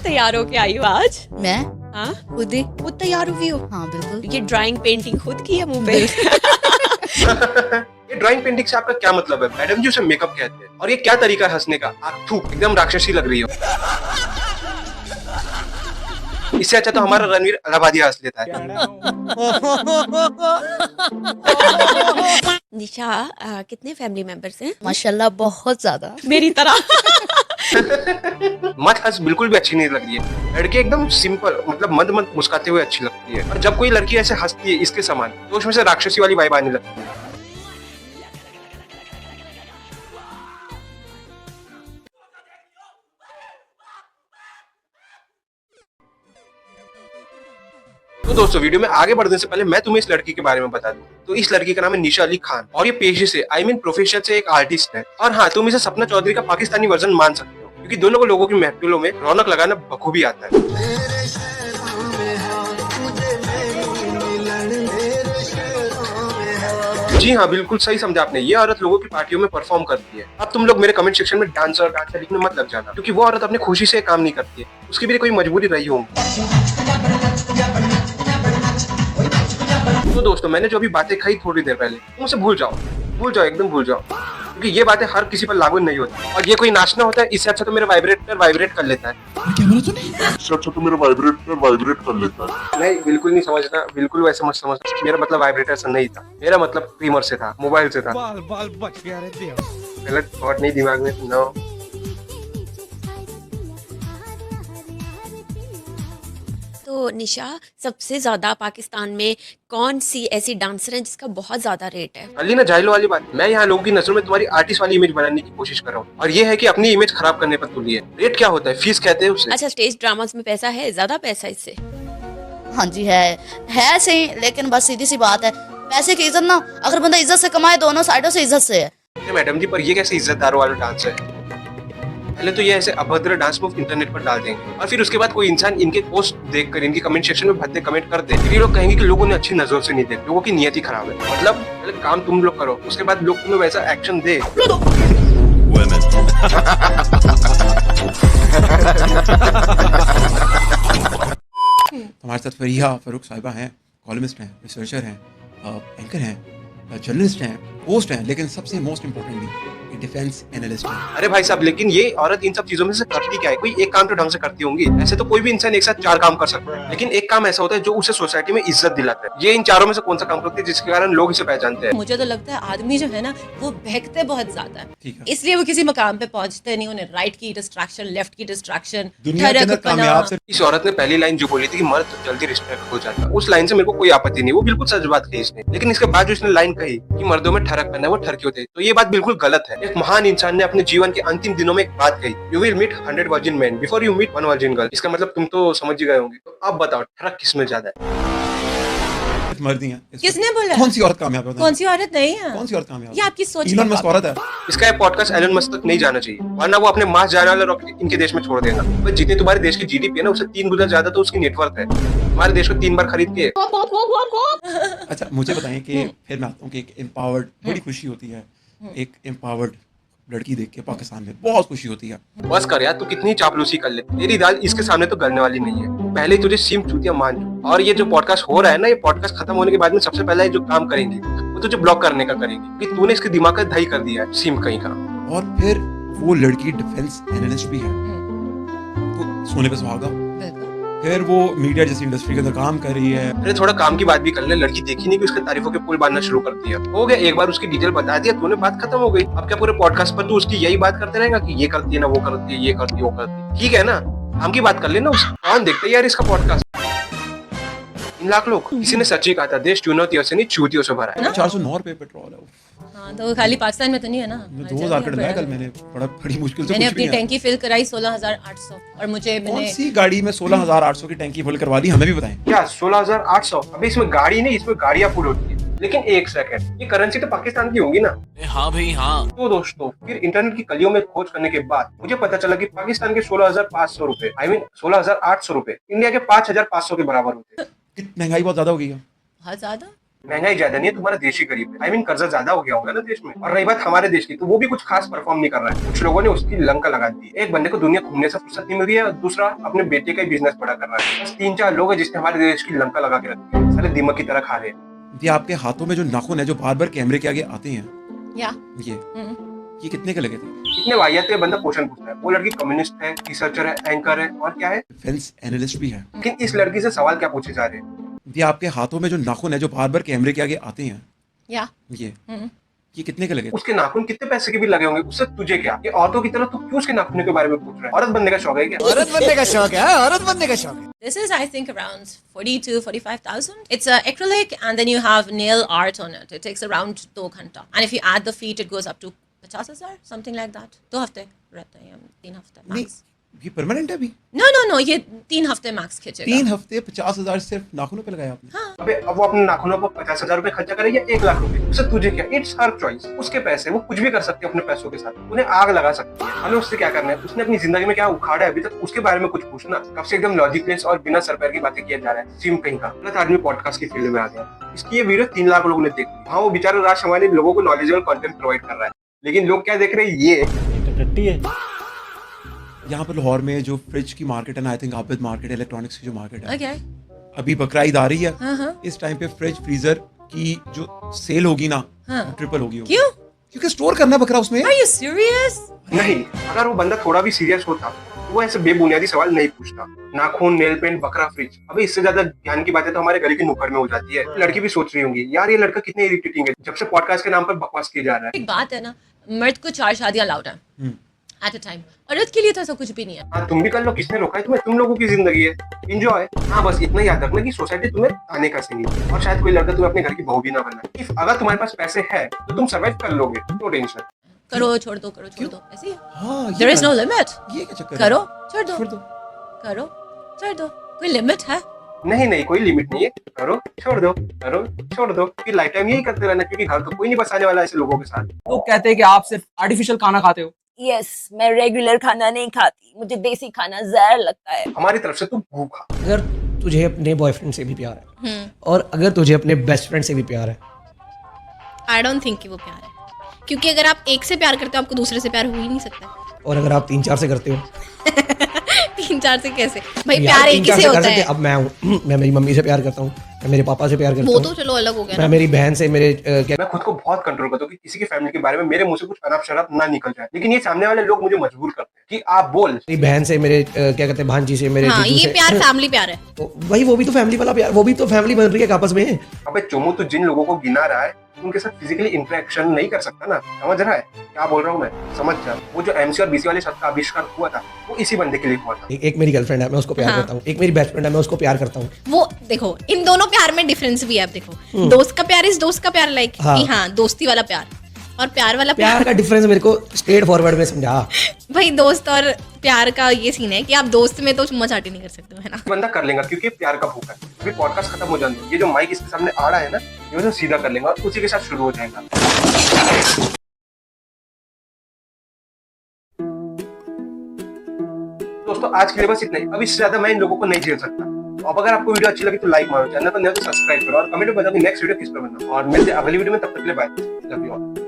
तैयार होके आई हो आज? मैं हाँ, खुद ही। खुद तैयार हुई हो? हाँ बिल्कुल। ये ड्राइंग पेंटिंग खुद की है मुंह पे? ये ड्राइंग पेंटिंग से आपका क्या मतलब है? मैडम जी उसे मेकअप कहते हैं। और ये क्या तरीका है हंसने का? आप थूक एकदम राक्षसी लग रही हो। इससे अच्छा तो हमारा रणवीर इलाहाबादी हंस लेता है। निशा, कितने फैमिली मेंबर्स हैं? माशाल्लाह बहुत ज्यादा। मेरी तरह। मत हंस बिल्कुल भी अच्छी नहीं लग रही है। लड़की एकदम सिंपल मतलब मंद मंद मुस्कुराते हुए अच्छी लगती है, और जब कोई लड़की ऐसे हंसती है इसके समान तो उसमें से राक्षसी वाली वाइब आने लगती है। तो दोस्तों, वीडियो में आगे बढ़ने से पहले मैं तुम्हें इस लड़की के बारे में बता दूं। तो इस लड़की का नाम है निशा अली खान, और ये पेशे से प्रोफेशन से एक आर्टिस्ट है। और हाँ, तुम इसे सपना चौधरी का पाकिस्तानी वर्जन मान सकते हो, क्योंकि दोनों को लोगों की महफिलों में रौनक लगाना बखूबी आता है। जी हाँ, बिल्कुल सही समझा आपने। ये औरत लोगों की पार्टियों में परफॉर्म करती है। अब तुम लोग मेरे कमेंट सेक्शन में डांसर डांसर लिखने मत लग जाना, क्योंकि वो औरत अपनी खुशी से काम नहीं करती है, उसकी भी कोई मजबूरी रही होगी। तो दोस्तों, मैंने जो अभी बातें कही थोड़ी देर पहले, तुम उसे भूल जाओ, एकदम भूल जाओ, क्योंकि ये बातें हर किसी पर लागू नहीं होती। और ये कोई नाचना होता है, इससे अच्छा तो मेरा वाइब्रेटर वाइब्रेट कर लेता है। क्या बोला तूने? इससे अच्छा तो मेरा वाइब्रेटर वाइब्रेट कर लेता है। नहीं, बिल्कुल नहीं समझना, बिल्कुल वैसे मत समझ। मेरा मतलब वाइब्रेटर से नहीं था, मेरा मतलब ट्रिमर से था, मोबाइल से था। बाल बाल बच गया रे देव। गलत थॉट नहीं दिमाग में सुनाओ। तो निशा, सबसे ज्यादा पाकिस्तान में कौन सी ऐसी डांसर है जिसका बहुत ज्यादा रेट है? अली ना जाहिलो वाली बात, मैं यहाँ लोगों की नजरों में तुम्हारी आर्टिस्ट वाली इमेज बनाने की कोशिश कर रहा हूँ, और ये है कि अपनी इमेज खराब करने पर तुली है। रेट क्या होता है? फीस कहते हैं उसे। अच्छा, स्टेज ड्रामास में पैसा है, ज्यादा पैसा इससे? हाँ जी है सही, लेकिन बस सीधी सी बात है, पैसे की इज्जत ना, अगर बंदा इज्जत से कमाए दोनों साइडों से इज्जत से है। मैडम जी, पर ये कैसे इज्जतदारों वाला डांस है? पहले तो ये ऐसे अभद्र डांस मूव इंटरनेट पर डाल देंगे, और फिर उसके बाद कोई इंसान इनके पोस्ट देखकर इनकी कमेंट सेक्शन में भद्दे कमेंट कर दे, फिर ये लोग कहेंगे कि लोगों ने अच्छी नजरों से नहीं देखे, लोगों की नियति खराब है। मतलब पहले काम तुम लोग करो, उसके बाद लोग तुम्हें वैसा एक्शन दे। हमारे साथ फरीहा फरूक साहिबा हैं, कॉलमिस्ट हैं, रिसर्चर हैं, एंकर हैं, जर्नलिस्ट हैं, होस्ट हैं, लेकिन सबसे मोस्ट इम्पोर्टेंटली डिफेंस एनालिस्ट हैं। अरे भाई साहब, लेकिन ये औरत इन सब चीजों में से करती क्या है? कोई एक काम तो ढंग से करती होंगी। ऐसे तो कोई भी इंसान एक साथ 4 काम कर सकता है, लेकिन एक काम ऐसा होता है जो उसे सोसाइटी में इज्जत दिलाता है। ये इन चारों में से कौन सा काम करती है जिसके कारण लोग इसे पहचानते हैं? मुझे तो लगता है आदमी जो है ना, वो बहकते बहुत ज्यादा है, ठीक है। इसलिए वो किसी मकाम पे पहुंचते नहीं। उन्हें राइट की डिस्ट्रैक्शन, लेफ्ट की डिस्ट्रैक्शन, दुनिया के अंदर कामयाब से इस औरत ने पहली लाइन जो बोली थी कि मर्द तो जल्दी रिस्पेक्ट हो जाता है, उस लाइन से मेरे को कोई आपत्ति नहीं, वो बिल्कुल सच बात कही इसने। लेकिन इसके बाद जो इसने लाइन कही कि मर्दों में ठरक करना है, वो ठरकी होते हैं, तो ये बात बिल्कुल गलत है। एक महान इंसान ने अपने जीवन के अंतिम दिनों में एक बात कही, you will meet 100 virgin man before you meet 1 virgin girl. इसका मतलब तुम तो समझ ही गए होंगे। तो अब बताओ, ठरक किसमें ज्यादा है? मर्दी हैं। किसने बोला? कौन सी औरत कामयाब है? कौन सी औरत नहीं है? कौन सी औरत कामयाब ये आपकी सोच इलॉन का मस्क औरत है। इसका ये पॉडकास्ट एलन मस्क तक नहीं जाना चाहिए, वरना वो अपने मार्स जाने वाले रॉकेट इनके देश में छोड़ देगा। पर जितनी तुम्हारे देश की जीडीपी है ना, उससे 3 गुना ज्यादा तो उसकी नेटवर्क है। हमारे देश को 3 बार खरीद के। अच्छा, मुझे बताएं कि फिर मैं आता हूँ कि एक एम्पावर्ड, बड़ी खुशी होती है एक एम्पावर्ड लड़की देख के पाकिस्तान में, बहुत खुशी होती है। बस कर यार, तू कितनी चापलूसी कर ले, तेरी दाल इसके सामने तो गलने वाली नहीं है। पहले ही तुझे सीम चूतिया मान जो। और ये जो पॉडकास्ट हो रहा है ना, ये पॉडकास्ट खत्म होने के बाद में सबसे पहले जो काम करेंगी वो तुझे ब्लॉक करने का करेंगी, कि तूने इसके दिमाग का दही कर दिया है, सीम कहीं का। और फिर वो लड़की डिफेंस एनालिस्ट भी है, तो सोने पे सुहागा। फिर वो मीडिया जैसी इंडस्ट्री के अंदर काम कर रही है। अरे थोड़ा काम की बात भी कर ले, लड़की देखी नहीं कि उसके तारीफों के पुल बांधना शुरू कर दिया। हो गया, एक बार उसकी डिटेल बता दिया तूने, बात खत्म हो गई। अब क्या पूरे पॉडकास्ट पर तू उसकी यही बात करते रहेगा कि ये करती है ना, वो करती है, ये करती है, वो करती है? ठीक है ना, काम की बात कर लेना। कौन देखते यार इसका पॉडकास्ट? 3 लाख लोग। किसी ने सच ही कहा था, देश चुनौतियों से नहीं चूतियों से भरा है। 409 रुपए पेट्रोल है। हाँ, तो खाली पाकिस्तान में तो नहीं है ना। 2000 का डलाया कल मैंने, बड़ी मुश्किल से। मैंने कुछ अपनी भी नहीं टैंकी फिल कराई 16,800, और मुझे कौन मैंने सी गाड़ी में 16,800 की टैंकी फुल करवा ली? हमें भी बताएं। क्या 16,800? अभी इसमें गाड़ी नहीं, इसमें गाड़ियां फुल होती है। लेकिन एक सेकंड, ये करेंसी तो पाकिस्तान की होगी ना? हाँ भाई हाँ। तो दोस्तों, फिर इंटरनेट की कलियों में खोज करने के बाद मुझे पता चला कि पाकिस्तान के 16,500 रुपए, 16,800 रुपए इंडिया के 5,500 के बराबर होते हैं। महंगाई बहुत ज्यादा हो गई है। बहुत ज्यादा। महंगाई ज्यादा नहीं है, तुम्हारा देश ही गरीब है। आई मीन कर्जा ज्यादा हो गया होगा ना देश में। और रही बात हमारे देश की, तो वो भी कुछ खास परफॉर्म नहीं कर रहा है। कुछ लोगों ने उसकी लंका लगा दी। एक बंदे को दुनिया घूमने से फुर्सत नहीं मिल रही है, दूसरा अपने बेटे का ही बिजनेस बड़ा कर रहा है। बस 3-4 लोग हैं जिसने हमारे देश की लंका लगा के रखी है। सारे दीमक की तरह खा रहे हैं। ये आपके हाथों में जो नाखून है जो बार बार कैमरे के आगे आते हैं, Yeah. ये कितने के लगे थे? इतने वाहियात है, बंदा क्वेश्चन पूछता है। वो लड़की कम्युनिस्ट है, रिसर्चर है, एंकर है, और क्या है। डिफेंस एनालिस्ट भी है। लेकिन इस लड़की से सवाल क्या पूछे जा रहे हैं? ये आपके हाथों में जो नाखून है जो बार बार कैमरे के आगे आते हैं, Yeah. ये कितने के लगे थे? उसके नाखून कितने पैसे के भी लगे होंगे, उससे तुझे क्या? ये औरतों की तरह तू क्यों उसके नाखूनों के बारे में पूछ रहा है? औरत बनने का शौक है क्या? औरत बनने का शौक है, औरत बनने का शौक है। This is, I think, around 40 to 45,000. It's acrylic, and then you have nail art on it. It takes around 2 घंटा. And if you add the feet, it goes up to 50,000, something like that. 2 हफ्ते रहते हैं, 3 हफ्ते नहीं, max. ये permanent है अभी? No, ये 3 हफ्ते max खींचेगा. 3 हफ्ते 50,000 सिर्फ नाखूनों पे लगाया आपने? हाँ. अबे अब वो अपने नाखूनों पर 50,000 रुपए खर्चा करे या 1 लाख रुपए, उससे तुझे क्या? It's her choice. उसके पैसे, वो कुछ भी कर सकती है अपने पैसों के साथ। उन्हें आग लगा सकती है, हमें उससे क्या करना है? उसने अपनी जिंदगी में क्या उखाड़ा है अभी तक, उसके बारे में कुछ पूछना। कब से एकदम लॉजिकलेस और बिना सर पैर की बातें किया जा रहा है। सिम कहीं का गलत आदमी पॉडकास्ट की फील्ड में आ गया। इसकी ये वीडियो 3 लाख लोगों ने देख ली। हाँ, वो बेचारा राज शमानी लोगों को नॉलेजेबल कंटेंट प्रोवाइड कर रहा है, लेकिन लोग क्या देख रहे हैं? ये यहाँ पर लाहौर में जो फ्रिज की मार्केट है ना, I think Abid market, electronics की जो मार्केट है, Okay. अभी बकरा ईद आ रही है। हाँ. इस टाइम पे फ्रिज फ्रीजर की जो सेल होगी ना, हाँ. ट्रिपल होगी। क्यों? क्योंकि स्टोर करना है बकरा उसमें। Are you serious? नहीं, अगर वो बंदा थोड़ा भी सीरियस होता तो वो ऐसे बेबुनियादी सवाल नहीं पूछता। नाखून, नेल पेंट, बकरा, फ्रिज। अबे इससे ज्यादा ज्ञान की बातें तो हमारे गली के नुक्कड़ में हो जाती है। लड़की भी सोच रही होंगी, यार ये लड़का कितने इरिटेटिंग है, जब से पॉडकास्ट के नाम पर बकवास किया जा रहा है। एक बात है ना, मर्द को 4 शादियां अलाउड है at a time. औरत के लिए तो ऐसा कुछ भी नहीं है. हाँ, तुम भी कर लो, किसने रोका है तुम्हें? तुम लोगों की जिंदगी है, एंजॉय। हाँ, बस इतना याद रखना कि सोसाइटी तुम्हें आने का सही है, और शायद कोई लड़का तुम्हें अपने घर की बहू भी ना बनना। इफ अगर तुम्हारे पास पैसे है तो तुम सर्वाइव कर लोगे, नो टेंशन। करो, छोड़ दो, ऐसे ही है. हाँ, There is no limit. ये क्या चक्कर है? करो, छोड़ दो, छोड़ दो। छोड़ दो. कोई लिमिट है? नहीं, कोई लिमिट नहीं है। करो, छोड़ दो, करो, छोड़ दो। फिर लाइफ टाइम यही करते रहना, क्योंकि घर तो कोई नहीं बसाने वाला ऐसे लोगों के साथ। लोग कहते हैं कि आप सिर्फ आर्टिफिशियल खाना खाते हो। यस, मैं रेगुलर खाना नहीं खाती, मुझे देसी खाना जहर लगता है। हमारी तरफ से तू भूखा। अगर तुझे अपने बॉयफ्रेंड से भी प्यार है और अगर तुझे अपने बेस्ट फ्रेंड से भी प्यार है, आई डोंट थिंक कि वो प्यार है, क्योंकि अगर आप एक से प्यार करते हो आपको दूसरे से प्यार हो ही नहीं सकता. और अगर आप 3-4 से करते हो, 3-4 से कैसे भाई? यार, प्यार एक 3-4 ही से कर होता सकते है. हैं। अब मैं हूँ, मैं मेरी मम्मी से प्यार करता हूँ, मैं मेरे पापा से प्यार करता वो हूँ, तो चलो अलग हो गया मैं ना. मेरी बहन से, मेरे क्या मैं खुद को बहुत कंट्रोल करता हूँ कि किसी की फैमिली के बारे में मेरे मुंह से कुछ अनाप शराब ना निकल जाए, लेकिन ये सामने वाले लोग मुझे मजबूर करते हैं कि आप बोल। मेरी बहन से, मेरे क्या कहते हैं भांजी से, मेरे हाँ, जीजू ये से। प्यार फैमिली प्यार है. तो भाई वो भी तो फैमिली वाला प्यार, वो भी तो फैमिली बन रही है आपस में। अबे चोमू, तो जिन लोगों को गिना रहा है उनके साथ फिजिकली इंटरेक्शन नहीं कर सकता ना, समझ रहा है क्या बोल रहा हूँ मैं? समझ जा। वो जो एमसी और बीसी वाले शब्द का आविष्कार हुआ था वो इसी बंदे के लिए हुआ था। एक मेरी गर्लफ्रेंड है, मैं उसको प्यार हाँ. करता हूँ, एक मेरी बेस्ट फ्रेंड है, मैं उसको प्यार करता हूँ। वो देखो, इन दोनों प्यार में डिफरेंस भी है. आप देखो, दोस्त का प्यार इस दोस्त का प्यार लाइक हाँ. कि हाँ दोस्ती वाला प्यार, और प्यार वाला प्यार का डिफरेंस मेरे को स्ट्रेट फॉरवर्ड में समझा। भाई दोस्त और प्यार का ये सीन है कि आप दोस्त में तो चुम्मा चाटी नहीं कर सकते हो, है ना. बंदा कर लेगा क्योंकि प्यार का भूखा है। अभी पॉडकास्ट खत्म हो जाने दो, ये जो माइक इसके सामने आ रहा है ना, ये तो सीधा कर लेगा और उसी के साथ शुरू हो जाएगा। दोस्तों, आज के लिए बस इतना ही। अब इससे ज्यादा मैं इन लोगों को नहीं झेल सकता। तो अब अगर आपको वीडियो अच्छी लगी तो लाइक मारो, चैनल पर नया तो सब्सक्राइब करो, और कमेंट में बताओ कि नेक्स्ट वीडियो किस पर बनना। और मिलते हैं अगली वीडियो में, तब तक के लिए बाय, लव यू ऑल।